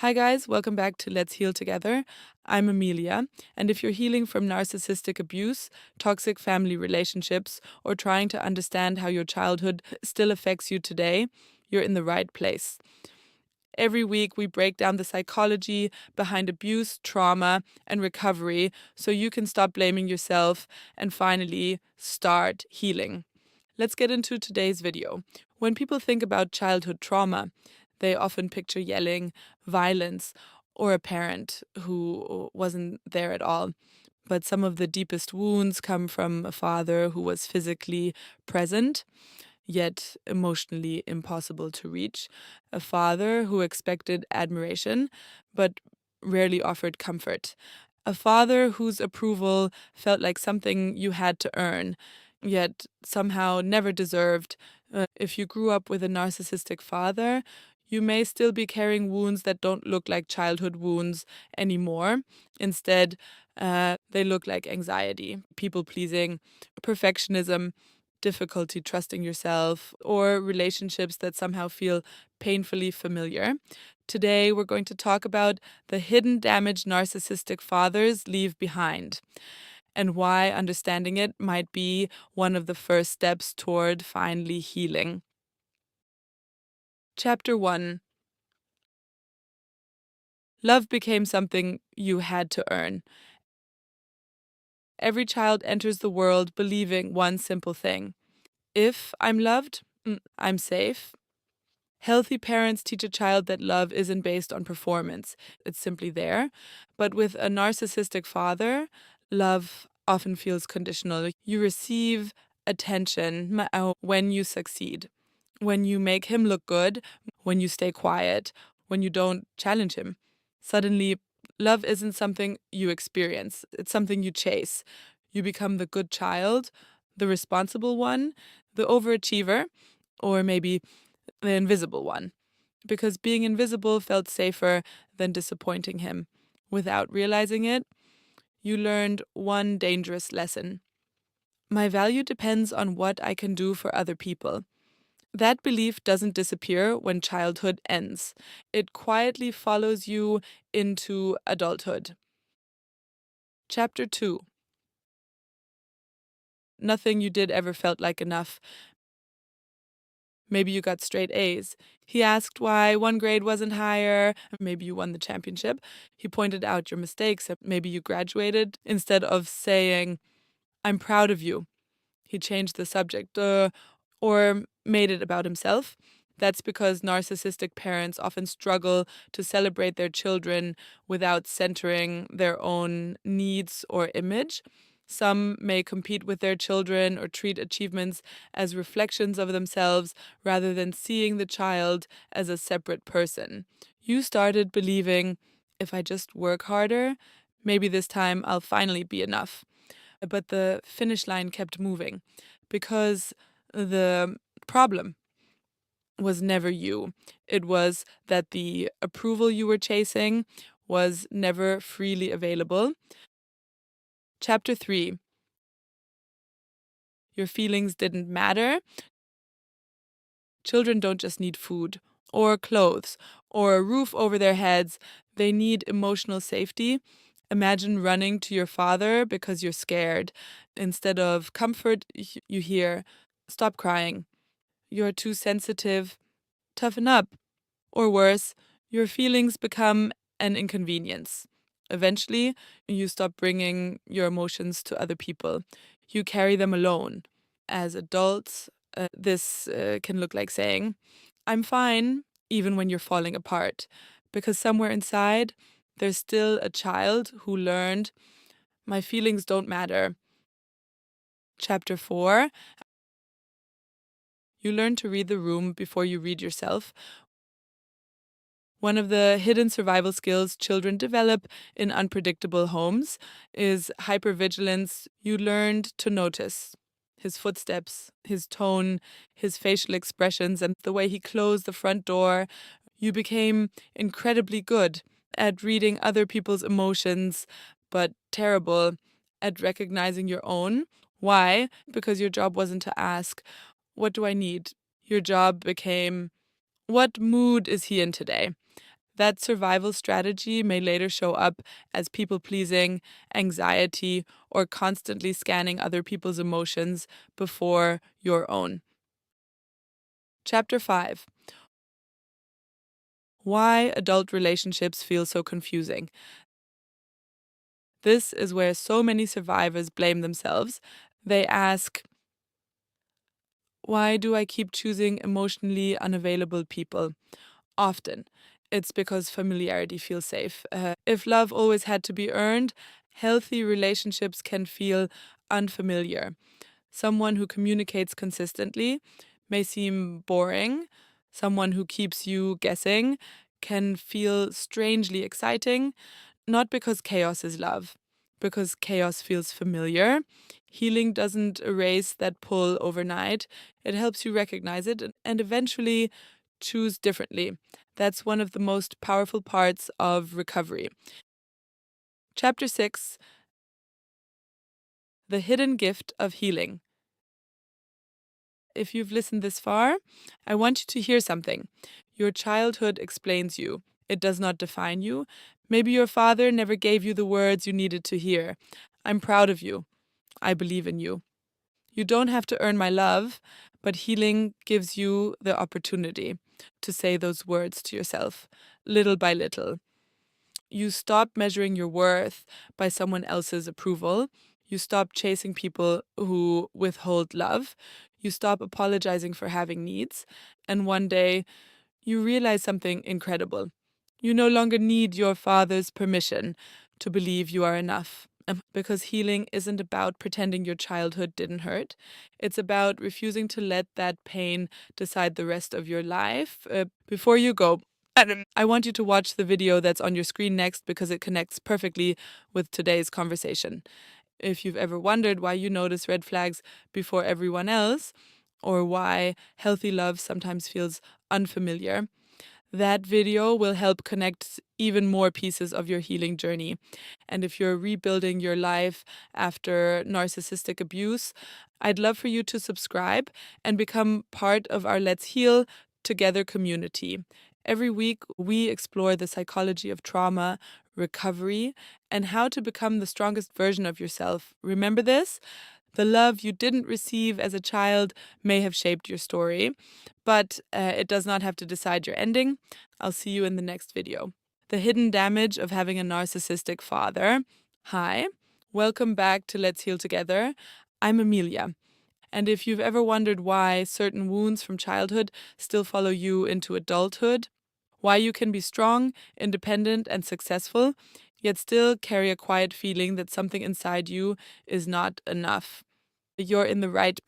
Hi, guys, welcome back to Let's Heal Together. I'm Amelia, and if you're healing from narcissistic abuse, toxic family relationships, or trying to understand how your childhood still affects you today, you're in the right place. Every week, we break down the psychology behind abuse, trauma, and recovery so you can stop blaming yourself and finally start healing. Let's get into today's video. When people think about childhood trauma, they often picture yelling, violence, or a parent who wasn't there at all. But some of the deepest wounds come from a father who was physically present, yet emotionally impossible to reach. A father who expected admiration, but rarely offered comfort. A father whose approval felt like something you had to earn, yet somehow never deserved. If you grew up with a narcissistic father, you may still be carrying wounds that don't look like childhood wounds anymore. Instead, they look like anxiety, people pleasing, perfectionism, difficulty trusting yourself, or relationships that somehow feel painfully familiar. Today, we're going to talk about the hidden damage narcissistic fathers leave behind and why understanding it might be one of the first steps toward finally healing. Chapter 1. Love became something you had to earn. Every child enters the world believing one simple thing: if I'm loved, I'm safe. Healthy parents teach a child that love isn't based on performance, it's simply there. But with a narcissistic father, love often feels conditional. You receive attention when you succeed, when you make him look good, when you stay quiet, when you don't challenge him. Suddenly, love isn't something you experience, it's something you chase. You become the good child, the responsible one, the overachiever, or maybe the invisible one, because being invisible felt safer than disappointing him. Without realizing it, you learned one dangerous lesson. My value depends on what I can do for other people. That belief doesn't disappear when childhood ends. It quietly follows you into adulthood. Chapter 2. Nothing you did ever felt like enough. Maybe you got straight A's. He asked why one grade wasn't higher. Maybe you won the championship. He pointed out your mistakes. Maybe you graduated. Instead of saying, I'm proud of you, he changed the subject or made it about himself. That's because narcissistic parents often struggle to celebrate their children without centering their own needs or image. Some may compete with their children or treat achievements as reflections of themselves rather than seeing the child as a separate person. You started believing, if I just work harder, maybe this time I'll finally be enough. But the finish line kept moving because the problem was never you. It was that the approval you were chasing was never freely available. Chapter 3. Your feelings didn't matter. Children don't just need food or clothes or a roof over their heads, they need emotional safety. Imagine running to your father because you're scared. Instead of comfort, you hear, stop crying. You're too sensitive. Toughen up. Or worse, your feelings become an inconvenience. Eventually, you stop bringing your emotions to other people. You carry them alone. As adults, this can look like saying, I'm fine, even when you're falling apart. Because somewhere inside, there's still a child who learned, my feelings don't matter. Chapter 4. You learn to read the room before you read yourself. One of the hidden survival skills children develop in unpredictable homes is hypervigilance. You learned to notice his footsteps, his tone, his facial expressions, and the way he closed the front door. You became incredibly good at reading other people's emotions, but terrible at recognizing your own. Why? Because your job wasn't to ask, what do I need? Your job became, what mood is he in today? That survival strategy may later show up as people pleasing, anxiety, or constantly scanning other people's emotions before your own. Chapter 5: Why adult relationships feel so confusing. This is where so many survivors blame themselves. They ask, why do I keep choosing emotionally unavailable people? Often, it's because familiarity feels safe. If love always had to be earned, healthy relationships can feel unfamiliar. Someone who communicates consistently may seem boring. Someone who keeps you guessing can feel strangely exciting, not because chaos is love, because chaos feels familiar. Healing doesn't erase that pull overnight. It helps you recognize it and eventually choose differently. That's one of the most powerful parts of recovery. Chapter 6: The Hidden Gift of Healing. If you've listened this far, I want you to hear something. Your childhood explains you, it does not define you. Maybe your father never gave you the words you needed to hear. I'm proud of you. I believe in you. You don't have to earn my love, but healing gives you the opportunity to say those words to yourself, little by little. You stop measuring your worth by someone else's approval. You stop chasing people who withhold love. You stop apologizing for having needs. And one day, you realize something incredible. You no longer need your father's permission to believe you are enough. Because healing isn't about pretending your childhood didn't hurt. It's about refusing to let that pain decide the rest of your life. Before you go, I want you to watch the video that's on your screen next because it connects perfectly with today's conversation. If you've ever wondered why you notice red flags before everyone else, or why healthy love sometimes feels unfamiliar, that video will help connect even more pieces of your healing journey. And if you're rebuilding your life after narcissistic abuse, I'd love for you to subscribe and become part of our Let's Heal Together community. Every week, we explore the psychology of trauma, recovery, and how to become the strongest version of yourself. Remember this? The love you didn't receive as a child may have shaped your story, but it does not have to decide your ending. I'll see you in the next video. The hidden damage of having a narcissistic father. Hi, welcome back to Let's Heal Together. I'm Amelia. And if you've ever wondered why certain wounds from childhood still follow you into adulthood, why you can be strong, independent, and successful, yet still carry a quiet feeling that something inside you is not enough, you're in the right